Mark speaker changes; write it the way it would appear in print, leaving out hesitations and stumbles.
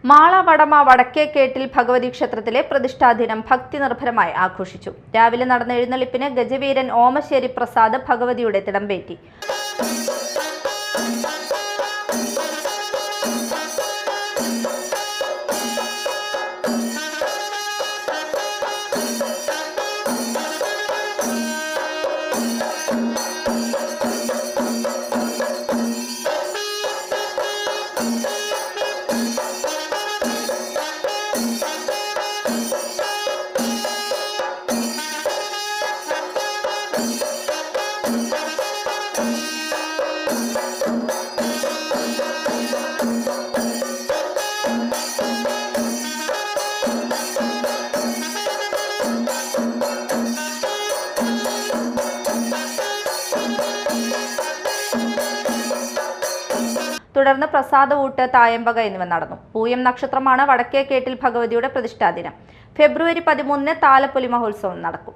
Speaker 1: മാള വടമ വടക്കേക്കേട്ടിൽ ഭഗവതി ക്ഷേത്രത്തിലെ പ്രതിഷ്ഠാദിനം ഭക്തി നിർഭരമായി ആഘോഷിച്ചു. രാവിലെ നടന്ന എഴുന്നള്ളിപ്പിന് ഗജവീരൻ ഓമശ്ശേരി പ്രസാദ് ഭഗവതിയുടെ തിടമ്പേറ്റി. തുടർന്ന് പ്രസാദവൂട്ട്, തായമ്പക എന്നിവ നടന്നു. പൂയം നക്ഷത്രമാണ് വടക്കേക്കേട്ടിൽ ഭഗവതിയുടെ പ്രതിഷ്ഠാദിനം. ഫെബ്രുവരി 13-ന് താലപ്പൊലി മഹോത്സവം നടക്കും.